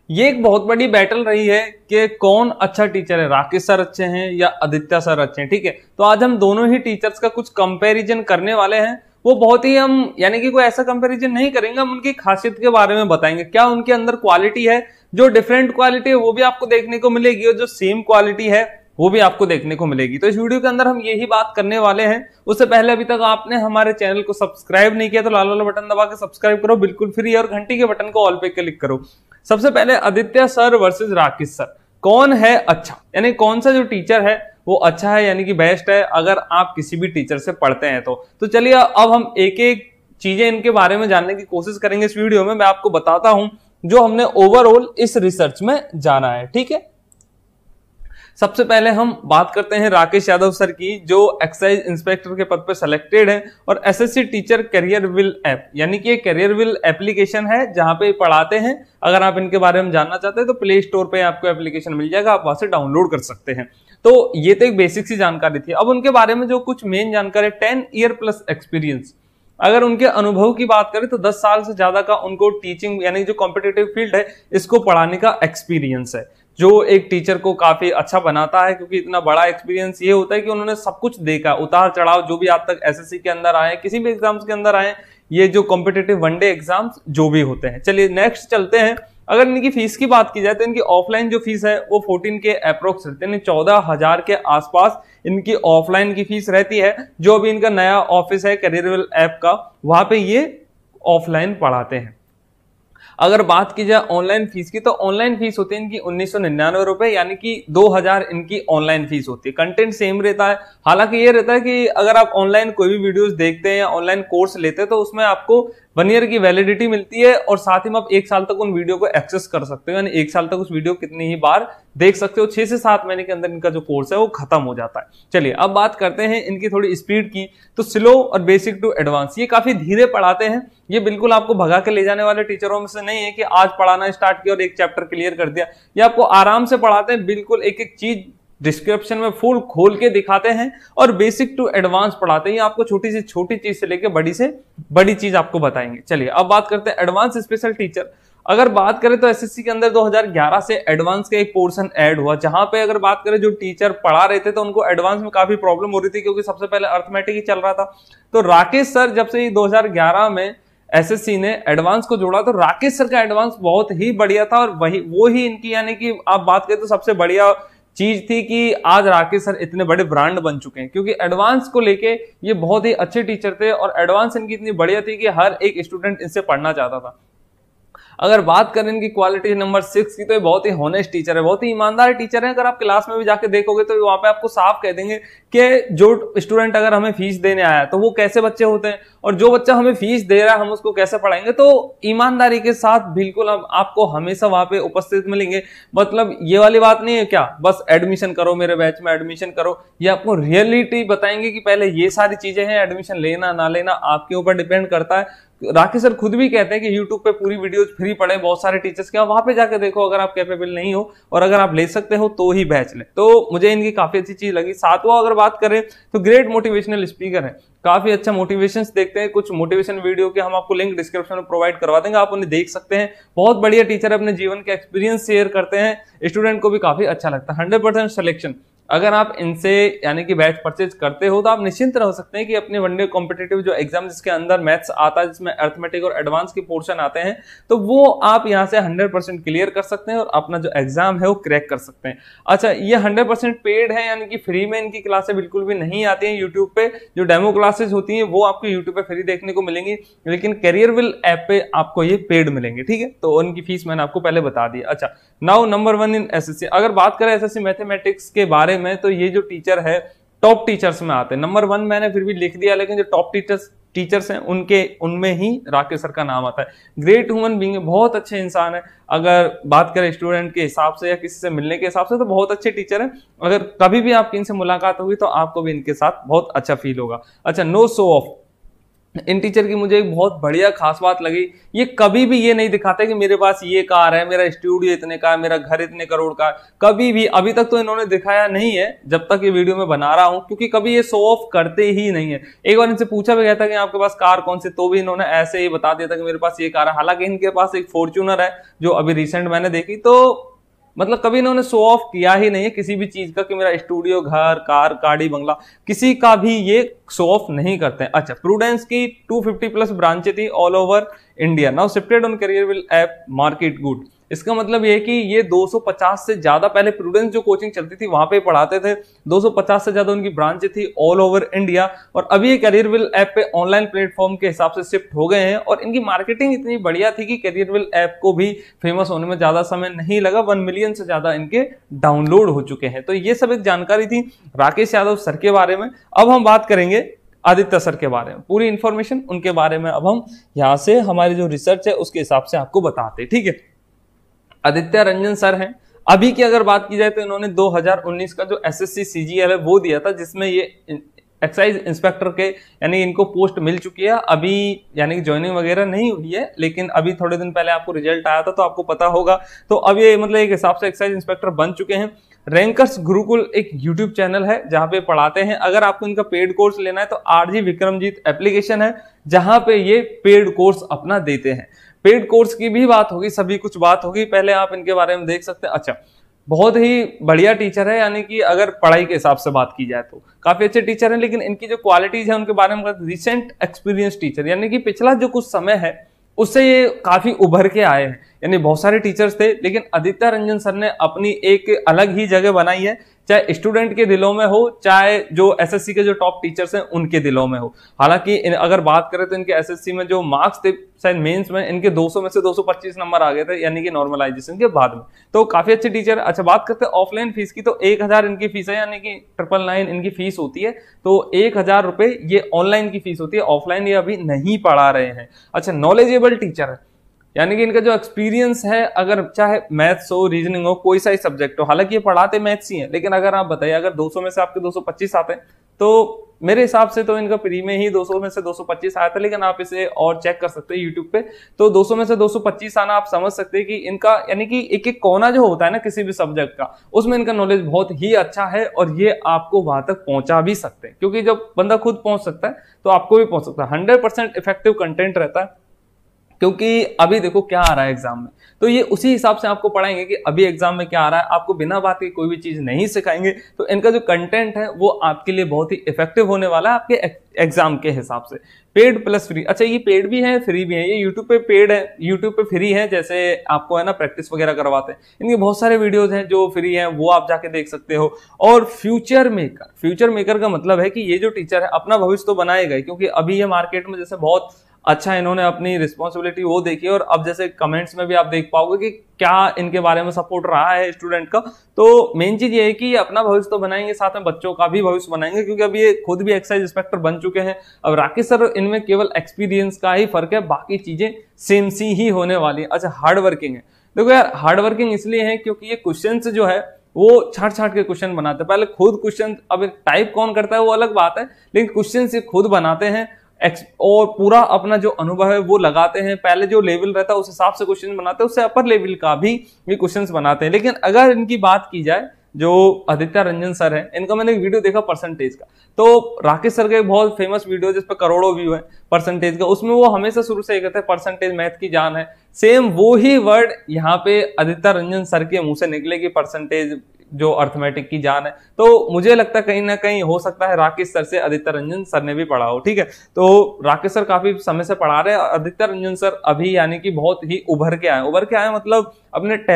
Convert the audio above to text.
ये एक बहुत बड़ी बैटल रही है कि कौन अच्छा टीचर है, राकेश सर अच्छे हैं या आदित्य सर अच्छे हैं। ठीक है, तो आज हम दोनों ही टीचर्स का कुछ कंपैरिजन करने वाले हैं। वो बहुत ही हम यानी कि कोई ऐसा कंपैरिजन नहीं करेंगे, हम उनकी खासियत के बारे में बताएंगे, क्या उनके अंदर क्वालिटी है, जो डिफरेंट क्वालिटी है वो भी आपको देखने को मिलेगी और जो सेम क्वालिटी है वो भी आपको देखने को मिलेगी। तो इस वीडियो के अंदर हम यही बात करने वाले हैं। उससे पहले अभी तक आपने हमारे चैनल को सब्सक्राइब नहीं किया तो लाल वाला बटन दबा के सब्सक्राइब करो, बिल्कुल फ्री, और घंटी के बटन को ऑल पे क्लिक करो। सबसे पहले Aditya sir versus Rakesh sir, कौन है अच्छा, यानी कौन सा जो टीचर है वो अच्छा है, यानी कि बेस्ट है अगर आप किसी भी टीचर से पढ़ते हैं तो चलिए अब हम एक एक चीजें इनके बारे में जानने की कोशिश करेंगे इस वीडियो में। मैं आपको बताता हूं जो हमने ओवरऑल इस रिसर्च में जाना है। ठीक है, सबसे पहले हम बात करते हैं राकेश यादव सर की, जो एक्साइज इंस्पेक्टर के पद पर सिलेक्टेड है और SSC teacher career will app, यानी कि करियर विल एप्लीकेशन है जहां पे पढ़ाते हैं। अगर आप इनके बारे में जानना चाहते हैं तो प्ले स्टोर पे आपको एप्लीकेशन मिल जाएगा, आप वहां से डाउनलोड कर सकते हैं। तो ये तो एक बेसिक सी जानकारी थी। अब उनके बारे में जो कुछ मेन जानकारी, 10 ईयर प्लस एक्सपीरियंस, अगर उनके अनुभव की बात करें तो 10 साल से ज्यादा का उनको टीचिंग यानी जो कॉम्पिटिटिव फील्ड है इसको पढ़ाने का एक्सपीरियंस है, जो एक टीचर को काफी अच्छा बनाता है। क्योंकि इतना बड़ा एक्सपीरियंस ये होता है कि उन्होंने सब कुछ देखा, उतार चढ़ाव जो भी आज तक एसएससी के अंदर आए, किसी भी एग्जाम्स के अंदर आए, ये जो कॉम्पिटिटिव वनडे एग्जाम्स जो भी होते हैं। चलिए नेक्स्ट चलते हैं। अगर इनकी फीस की बात की जाए तो इनकी ऑफलाइन जो फीस है वो 14 के अप्रोक्स रहते हैं, 14,000 के आसपास इनकी ऑफलाइन की फीस रहती है। जो भी इनका नया ऑफिस है करियर विल ऐप का, वहां पे ये ऑफलाइन पढ़ाते हैं। अगर बात की जाए ऑनलाइन फीस की तो ऑनलाइन फीस होती है इनकी 1999 रुपए, यानी कि 2000 इनकी ऑनलाइन फीस होती है। कंटेंट सेम रहता है, हालांकि ये रहता है कि अगर आप ऑनलाइन कोई भी वीडियोस देखते हैं या ऑनलाइन कोर्स लेते हैं तो उसमें आपको 1 ईयर की वैलिडिटी मिलती है और साथ ही में आप 1 साल तक उन वीडियो को एक्सेस कर सकते हो, यानी 1 साल तक उस वीडियो कितनी ही बार देख सकते हो। 6 से 7 महीने के अंदर इनका जो कोर्स है वो खत्म हो जाता है। चलिए अब बात करते हैं इनकी थोड़ी स्पीड की। तो स्लो और बेसिक टू एडवांस, ये काफी धीरे पढ़ाते हैं। ये बिल्कुल आपको भगा के ले जाने वाले टीचरों में से नहीं है कि आज पढ़ाना स्टार्ट किया और एक चैप्टर क्लियर कर दिया। ये आपको आराम से पढ़ाते हैं, बिल्कुल एक एक चीज डिस्क्रिप्शन में फुल खोल के दिखाते हैं और बेसिक टू एडवांस पढ़ाते हैं। आपको छोटी से छोटी चीज से लेकर बड़ी से बड़ी चीज आपको बताएंगे। चलिए अब बात करते हैं एडवांस स्पेशल टीचर। अगर बात करें तो एसएससी के अंदर 2011 से एडवांस का एक पोर्शन ऐड हुआ, जहां पे अगर बात करें जो टीचर पढ़ा रहे थे तो उनको एडवांस में काफी प्रॉब्लम हो रही थी, क्योंकि सबसे पहले अर्थमेटिक ही चल रहा था। तो राकेश सर जब से 2011 में एसएससी ने एडवांस को जोड़ा तो राकेश सर का एडवांस बहुत ही बढ़िया था, और वो ही इनकी यानी कि आप बात करें तो सबसे बढ़िया चीज थी कि आज राकेश सर इतने बड़े ब्रांड बन चुके हैं, क्योंकि एडवांस को लेके ये बहुत ही अच्छे टीचर थे और एडवांस इनकी इतनी बढ़िया थी कि हर एक स्टूडेंट इनसे पढ़ना चाहता था। अगर बात करें इनकी क्वालिटी नंबर 6 की तो ये बहुत ही हॉनेस्ट टीचर है, बहुत ही ईमानदार टीचर है। अगर आप क्लास में भी जाके देखोगे तो वहां पे आपको साफ कह देंगे कि जो स्टूडेंट अगर हमें फीस देने आया तो वो कैसे बच्चे होते हैं और जो बच्चा हमें फीस दे रहा है हम उसको कैसे पढ़ाएंगे। तो ईमानदारी के साथ बिल्कुल आपको हमेशा वहां पे उपस्थित मिलेंगे। मतलब ये वाली बात नहीं है क्या बस एडमिशन करो मेरे बैच में एडमिशन करो, ये आपको रियलिटी बताएंगे कि पहले ये सारी चीजें हैं, एडमिशन लेना ना लेना आपके ऊपर डिपेंड करता है। राकेश सर खुद भी कहते हैं कि YouTube पे पूरी वीडियोस फ्री पढ़े बहुत सारे टीचर्स के, वहां पे जाके देखो अगर आप कैपेबल नहीं हो और अगर आप ले सकते हो तो ही बैच ले। तो मुझे इनकी काफी अच्छी चीज लगी। 7वां अगर बात करें तो ग्रेट मोटिवेशनल स्पीकर है, काफी अच्छा मोटिवेशन देखते हैं। कुछ मोटिवेशन वीडियो के हम आपको लिंक डिस्क्रिप्शन में प्रोवाइड करवा देंगे, आप उन्हें देख सकते हैं। बहुत बढ़िया टीचर अपने जीवन के एक्सपीरियंस शेयर करते हैं, स्टूडेंट को भी काफी अच्छा लगता है। 100% सिलेक्शन, अगर आप इनसे यानी कि बैच परचेज करते हो तो आप निश्चिंत रह सकते हैं कि अपने वनडे कॉम्पिटिटिव जो एग्जाम जिसके अंदर मैथ्स आता है, जिसमें अर्थमेटिक और एडवांस के पोर्शन आते हैं, तो वो आप यहां से 100% क्लियर कर सकते हैं और अपना जो एग्जाम है वो क्रैक कर सकते हैं। अच्छा, ये 100% पेड है, यानी कि फ्री में इनकी क्लासें बिल्कुल भी नहीं आती हैं। यूट्यूब पे जो डेमो क्लासेस होती हैं वो आपको यूट्यूब पे फ्री देखने को मिलेंगी, लेकिन करियर विल ऐप पे आपको ये पेड मिलेंगे। ठीक है, तो उनकी फीस मैंने आपको पहले बता दी। अच्छा, नाउ नंबर 1 इन एसएससी। अगर बात करें एसएससी मैथमेटिक्स के बारे में तो ये जो टीचर है टॉप टीचर्स में आते हैं। नंबर 1 मैंने फिर भी लिख दिया, लेकिन जो टॉप टीचर्स हैं उनमें ही राकेश सर का नाम आता है। ग्रेट ह्यूमन बीइंग है, बहुत अच्छे इंसान है। अगर बात करें स्टूडेंट के हिसाब से या किसी से मिलने के हिसाब से तो बहुत अच्छे टीचर हैं। अगर कभी भी आपकी इनसे मुलाकात होगी तो आपको भी इनके साथ बहुत अच्छा फील होगा। अच्छा, नो शो ऑफ, इन टीचर की मुझे एक बहुत बढ़िया खास बात लगी, ये कभी भी ये नहीं दिखाते कि मेरे पास ये कार है, मेरा स्टूडियो इतने का है, मेरा घर इतने करोड़ का है। कभी भी अभी तक तो इन्होंने दिखाया नहीं है जब तक ये वीडियो में बना रहा हूं, क्योंकि कभी ये शो ऑफ करते ही नहीं है। एक बार इनसे पूछा भी गया था कि आपके पास कार कौन सी, तो भी इन्होंने ऐसे ही बता दिया था कि मेरे पास ये कार है। हालांकि इनके पास एक फॉर्च्यूनर है जो अभी रिसेंट मैंने देखी, तो मतलब कभी इन्होंने शो ऑफ किया ही नहीं है किसी भी चीज का कि मेरा स्टूडियो, घर, कार, गाड़ी, बंगला, किसी का भी ये शो ऑफ नहीं करते हैं। अच्छा, प्रूडेंस की 250 प्लस ब्रांचें थी all over India, now shifted on Careerwill app market good. इसका मतलब ये है कि ये 250 से ज्यादा, पहले प्रूडेंस जो कोचिंग चलती थी वहां पे पढ़ाते थे, 250 से ज्यादा उनकी ब्रांचें थी ऑल ओवर इंडिया, और अभी ये करियरविल ऐप पे ऑनलाइन प्लेटफॉर्म के हिसाब से शिफ्ट हो गए हैं। और इनकी मार्केटिंग इतनी बढ़िया थी कि करियरविल ऐप को भी फेमस होने में ज्यादा समय नहीं लगा, 1 मिलियन से ज्यादा इनके डाउनलोड हो चुके हैं। तो ये सब एक जानकारी थी राकेश यादव सर के बारे में। अब हम बात करेंगे आदित्य सर के बारे में, पूरी इंफॉर्मेशन उनके बारे में अब हम यहाँ से हमारी जो रिसर्च है उसके हिसाब से आपको बताते हैं, ठीक है। आदित्य रंजन सर हैं। अभी की अगर बात की जाए तो इन्होंने 2019 का जो एसएससी सीजीएल है वो दिया था, जिसमें ये एक्साइज इंस्पेक्टर के यानी इनको पोस्ट मिल चुकी है अभी, यानी कि ज्वाइनिंग वगैरह नहीं हुई है, लेकिन अभी थोड़े दिन पहले आपको रिजल्ट आया था तो आपको पता होगा। तो अब ये मतलब एक हिसाब से एक्साइज इंस्पेक्टर बन चुके हैं। रैंकर्स गुरुकुल एक यूट्यूब चैनल है जहां पे पढ़ाते हैं। अगर आपको इनका पेड कोर्स लेना है तो आरजी विक्रमजीत एप्लीकेशन है जहां पे ये पेड कोर्स अपना देते हैं। पेड कोर्स की भी बात होगी, सभी कुछ बात होगी, पहले आप इनके बारे में देख सकते हैं। अच्छा, बहुत ही बढ़िया टीचर है, यानी कि अगर पढ़ाई के हिसाब से बात की जाए तो काफी अच्छे टीचर हैं, लेकिन इनकी जो क्वालिटीज है उनके बारे में रिसेंट एक्सपीरियंस टीचर, यानी कि पिछला जो कुछ समय है उससे ये काफी उभर के आए हैं। यानी बहुत सारे टीचर्स थे, लेकिन आदित्य रंजन सर ने अपनी एक अलग ही जगह बनाई है, चाहे स्टूडेंट के दिलों में हो, चाहे जो एसएससी के जो टॉप टीचर्स हैं उनके दिलों में हो। हालांकि अगर बात करें तो इनके एसएससी में जो मार्क्स थे, शायद मेंस में इनके 200 में से 225 नंबर आ गए थे, यानी कि नॉर्मलाइजेशन के बाद में। तो काफी अच्छे टीचर। अच्छा, बात करते हैं ऑफलाइन फीस की, तो 1000 इनकी फीस है, यानी कि 999 इनकी फीस होती है। तो 1000 रुपए ये ऑनलाइन की फीस होती है, ऑफलाइन ये अभी नहीं पढ़ा रहे हैं। अच्छा, नॉलेजेबल टीचर है, यानी कि इनका जो एक्सपीरियंस है, अगर चाहे मैथ्स हो, रीजनिंग हो, कोई सा ही सब्जेक्ट हो, हालांकि ये पढ़ाते मैथ्स ही है, लेकिन अगर आप बताइए अगर 200 में से आपके 225 आते हैं तो मेरे हिसाब से तो इनका प्री में ही 200 में से 225 आया था, लेकिन आप इसे और चेक कर सकते हैं यूट्यूब पे। तो 200 में से 225 आना आप समझ सकते हैं कि इनका, यानी कि एक एक कोना जो होता है ना किसी भी सब्जेक्ट का, उसमें इनका नॉलेज बहुत ही अच्छा है, और ये आपको वहां तक पहुंचा भी सकते हैं, क्योंकि जब बंदा खुद पहुंच सकता है तो आपको भी पहुंच सकता है। 100% इफेक्टिव कंटेंट रहता है, क्योंकि अभी देखो क्या आ रहा है एग्जाम में, तो ये उसी हिसाब से आपको पढ़ाएंगे कि अभी एग्जाम में क्या आ रहा है, आपको बिना बात के कोई भी चीज नहीं सिखाएंगे। तो इनका जो कंटेंट है वो आपके लिए बहुत ही इफेक्टिव होने वाला है आपके एग्जाम के हिसाब से। पेड प्लस फ्री, अच्छा ये पेड भी है फ्री भी है, ये यूट्यूब पे पेड है, यूट्यूब पे फ्री है, जैसे आपको है ना प्रैक्टिस वगैरह करवाते हैं। इनके बहुत सारे वीडियोस हैं जो फ्री हैं, वो आप जाके देख सकते हो। और फ्यूचर मेकर का मतलब है कि ये जो टीचर है अपना भविष्य तो बनाएगा, क्योंकि अभी ये मार्केट में जैसे बहुत अच्छा इन्होंने अपनी रिस्पॉन्सिबिलिटी वो देखी, और अब जैसे कमेंट्स में भी आप देख पाओगे कि क्या इनके बारे में सपोर्ट रहा है स्टूडेंट का। तो मेन चीज ये है कि अपना भविष्य तो बनाएंगे, साथ में बच्चों का भी भविष्य बनाएंगे, क्योंकि अब ये खुद भी एक्साइज इंस्पेक्टर बन चुके हैं। अब राकेश सर, इनमें केवल एक्सपीरियंस का ही फर्क है, बाकी चीजें सेम सी ही होने वाली है। अच्छा, हार्ड वर्किंग है, देखो यार हार्ड वर्किंग इसलिए है क्योंकि ये क्वेश्चन जो है वो छाट के क्वेश्चन बनाते हैं। पहले खुद क्वेश्चन, अब टाइप कौन करता है वो अलग बात है, लेकिन क्वेश्चन से खुद बनाते हैं और पूरा अपना जो अनुभव है वो लगाते हैं। पहले जो लेवल रहता है उस हिसाब से क्वेश्चन बनाते हैं, उससे अपर लेवल का भी ये क्वेश्चंस बनाते हैं। लेकिन अगर इनकी बात की जाए, जो आदित्य रंजन सर है, इनका मैंने एक वीडियो देखा परसेंटेज का, तो राकेश सर का एक बहुत फेमस वीडियो जिस पर करोड़ों व्यू है परसेंटेज का, उसमें वो हमेशा शुरू से कहते हैं परसेंटेज मैथ की जान है। सेम वो ही वर्ड यहाँ पे आदित्य रंजन सर के मुंह से निकले कि परसेंटेज जो अर्थमेटिक की जान है। तो मुझे लगता है कहीं ना कहीं हो सकता है राकेश सर से आदित्य रंजन सर ने भी पढ़ा हो, ठीक है। तो राकेश सर काफी समय से पढ़ा रहे हैं, आदित्य रंजन सर अभी यानी कि बहुत ही उभर के आए मतलब अपने